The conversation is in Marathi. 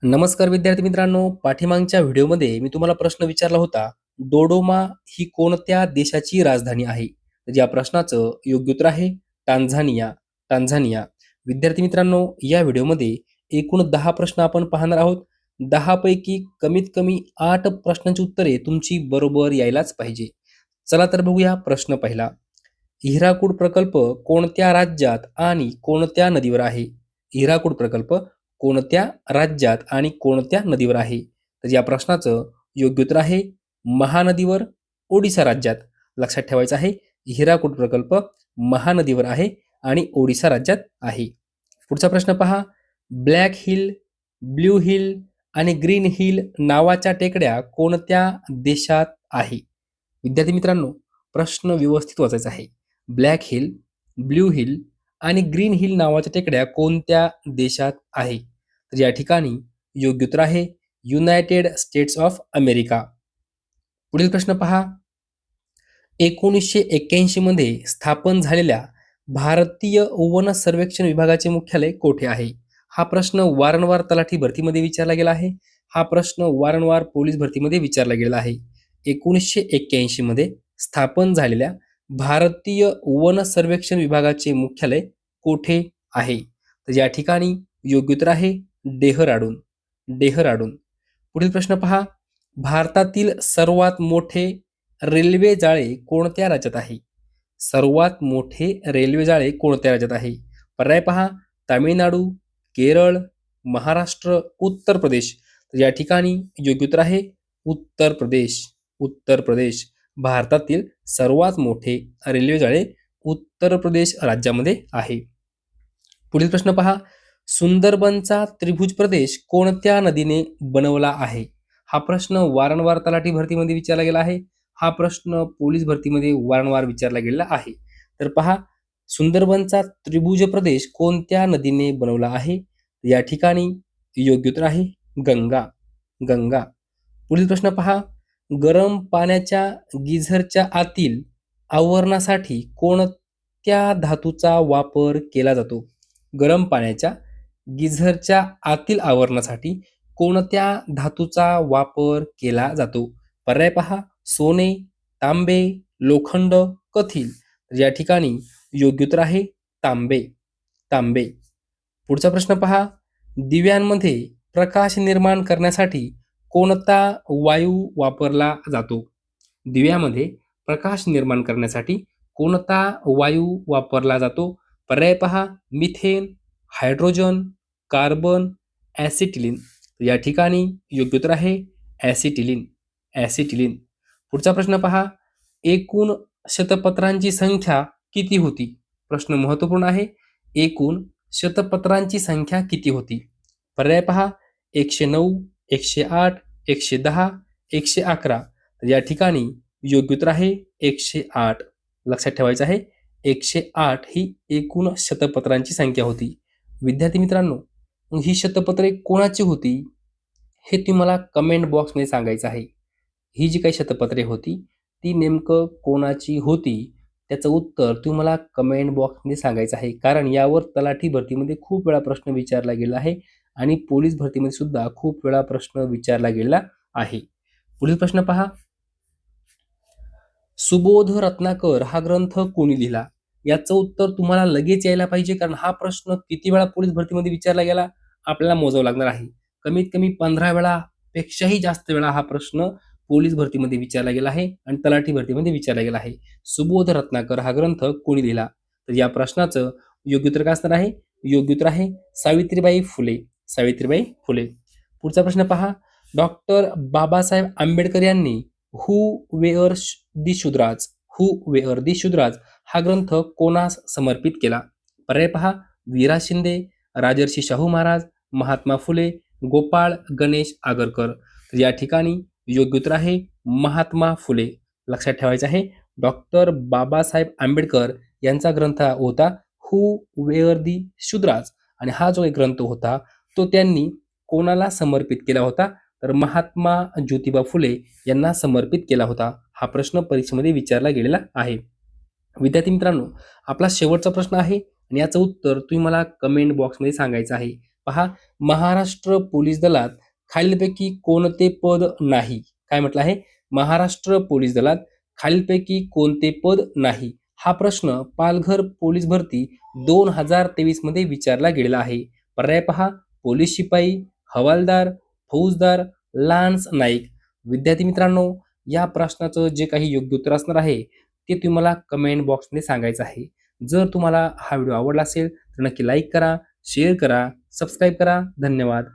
नमस्कार विद्यार्थी मित्रांनो, पाठीमागच्या व्हिडिओमध्ये मी तुम्हाला प्रश्न विचारला होता, डोडोमा ही कोणत्या देशाची राजधानी आहे? तर या प्रश्नाचं योग्य उत्तर आहे टांझानिया. टांझानिया. विद्यार्थी मित्रांनो, या व्हिडिओमध्ये एकूण 10 प्रश्न आपण पाहणार आहोत. 10 पैकी कमीत कमी 8 प्रश्नांची उत्तरे तुमची बरोबर यायलाच पाहिजे. चला तर बघूया प्रश्न पहिला. हिराकूड प्रकल्प कोणत्या राज्यात आणि कोणत्या नदीवर आहे? हिराकूड प्रकल्प कोणत्या राज्यात आणि कोणत्या नदीवर आहे? तर या प्रश्नाचं योग्य उत्तर आहे महानदीवर, ओडिसा राज्यात. लक्षात ठेवायचं आहे, हिराकूड प्रकल्प महानदीवर आहे आणि ओडिसा राज्यात आहे. पुढचा प्रश्न पहा. ब्लॅक हिल, ब्ल्यू हिल आणि ग्रीन हिल नावाच्या टेकड्या कोणत्या देशात आहे? विद्यार्थी मित्रांनो, प्रश्न व्यवस्थित वाचायचा आहे. ब्लॅक हिल, ब्ल्यू हिल आणि ग्रीन हिल नावाच्या टेकड्या कोणत्या देशात आहे? तर या ठिकाणी योग्य उत्तर आहे युनायटेड स्टेट्स ऑफ अमेरिका. पुढील प्रश्न पहा. 1981 मध्ये स्थापन झालेल्या भारतीय वन सर्वेक्षण विभागाचे मुख्यालय कोठे आहे? हा प्रश्न वारंवार तलाठी भरतीमध्ये विचारला गेला आहे. हा प्रश्न वारंवार पोलीस भरतीमध्ये विचारला गेला आहे. 1981 मध्ये स्थापन झालेल्या भारतीय वन सर्वेक्षण विभागाचे मुख्यालय कोठे आहे? तर या ठिकाणी योग्य उत्तर आहे डेहराडून. डेहराडून. पुढील प्रश्न पहा. भारतातील सर्वात मोठे रेल्वे जाळे कोणत्या राज्यात आहे? सर्वात मोठे रेल्वे जाळे कोणत्या राज्यात आहे? पर्याय पहा. तामिळनाडू, केरळ, महाराष्ट्र, उत्तर प्रदेश. तर या ठिकाणी योग्य उत्तर आहे उत्तर प्रदेश. उत्तर प्रदेश. भारतातील सर्वात मोठे रेल्वे जाळे उत्तर प्रदेश राज्यामध्ये आहे. पुढील प्रश्न पहा. सुंदरबनचा त्रिभुज प्रदेश कोणत्या नदीने बनवला आहे? हा प्रश्न वारंवार तलाठी भरतीमध्ये विचारला गेला आहे. हा प्रश्न पोलीस भरतीमध्ये वारंवार विचारला गेलेला आहे. तर पहा, सुंदरबनचा त्रिभुज प्रदेश कोणत्या नदीने बनवला आहे? या ठिकाणी योग्य उत्तर आहे गंगा. गंगा. पुढील प्रश्न पहा. गरम पाण्याच्या गिझरच्या आतील आवरणासाठी कोणत्या धातूचा वापर केला जातो? गरम पाण्याच्या गिझरच्या आतील आवरणासाठी कोणत्या धातूचा वापर केला जातो? पर्याय पहा. सोने, तांबे, लोखंड, कथील. या ठिकाणी योग्य उत्तर आहे तांबे. तांबे. पुढचा प्रश्न पहा. दिव्यांमध्ये प्रकाश निर्माण करण्यासाठी कोणता वायू वापरला जातो? दिव्यामध्ये प्रकाश निर्माण करण्यासाठी कोणता वायू वापरला जातो? पर्याय पहा. Methane, hydrogen, carbon, acetylene. या ठिकाणी योग्य उत्तर आहे ॲसिटिलीन. ॲसिटिलीन. पुढचा प्रश्न पहा. एकूण शतपत्रांची संख्या किती होती? प्रश्न महत्वपूर्ण आहे. एकूण शतपत्रांची संख्या किती होती? पर्याय पहा. 109, 108, 110, 111. या ठिकाणी योग्य उत्तर आहे 108. लक्षात ठेवायचं आहे 108 ही एकूण शतपत्रांची संख्या होती. विद्यार्थी मित्रांनो, ही शतपत्रे कोणाची होती हे तुम्हाला कमेंट बॉक्समध्ये सांगायचं आहे. ही जी काही शतपत्रे होती ती नेमकं कोणाची होती त्याचं उत्तर तुम्हाला कमेंट बॉक्समध्ये सांगायचं आहे. कारण यावर तलाठी भरतीमध्ये खूप वेळा प्रश्न विचारला गेला आहे आणि पोलीस भरतीमध्ये सुद्धा खूप वेळा प्रश्न विचारला गेला आहे. पुढील प्रश्न पहा. सुबोध रत्नाकर हा ग्रंथ कोणी लिहिला? याचं उत्तर तुम्हाला लगेच यायला पाहिजे, कारण हा प्रश्न किती वेळा पोलीस भरतीमध्ये विचारला गेला आपल्याला मोजावं लागणार आहे. कमीत कमी 15 वेळा पेक्षाही जास्त वेळा हा प्रश्न पोलीस भरतीमध्ये विचारला गेला आहे आणि तलाठी भरतीमध्ये विचारला गेला आहे. सुबोध रत्नाकर हा ग्रंथ कोणी लिहिला? तर या प्रश्नाचं योग्य उत्तर काय असणार आहे? योग्य उत्तर आहे सावित्रीबाई फुले. सावित्रीबाई फुले. पुढचा प्रश्न पहा. डॉक्टर बाबासाहेब आंबेडकर यांनी who were the Shudras, who were the Shudras हा ग्रंथ कोणास समर्पित केला? पर्याय पहा. वीरा शिंदे, राजर्षी शाहू महाराज, महात्मा फुले, गोपाळ गणेश आगरकर. तर या ठिकाणी योग्य उत्तर आहे महात्मा फुले. लक्षात ठेवायचं आहे डॉक्टर बाबासाहेब आंबेडकर यांचा ग्रंथ होता हू वेअर दी शुद्राज आणि हा जो एक ग्रंथ होता तो त्यांनी कोणाला समर्पित केला होता? तर महात्मा ज्योतिबा फुले यांना समर्पित केला होता. हा प्रश्न परीक्षेमध्ये विचारला गेलेला आहे. विद्यार्थी मित्रांनो, आपला शेवटचा प्रश्न आहे आणि याचं उत्तर तुम्ही मला कमेंट बॉक्समध्ये सांगायचं आहे. पहा, महाराष्ट्र पोलीस दलात खालीलपैकी कोणते पद नाही? काय म्हटलं आहे? महाराष्ट्र पोलीस दलात खालीलपैकी कोणते पद नाही? हा प्रश्न पालघर पोलीस भरती 2023 मध्ये विचारला गेलेला आहे. पर्याय पहा: पोलीस शिपाई, हवालदार, फौजदार, लान्स नाईक. विद्यार्थी मित्रांनो, या प्रश्नाचं जे काही योग्य उत्तर असणार आहे ते तुम्हाला कमेंट बॉक्समध्ये सांगायचं आहे. जर तुम्हाला हा व्हिडिओ आवडला असेल तर नक्की लाईक करा, शेअर करा, सबस्क्राईब करा. धन्यवाद.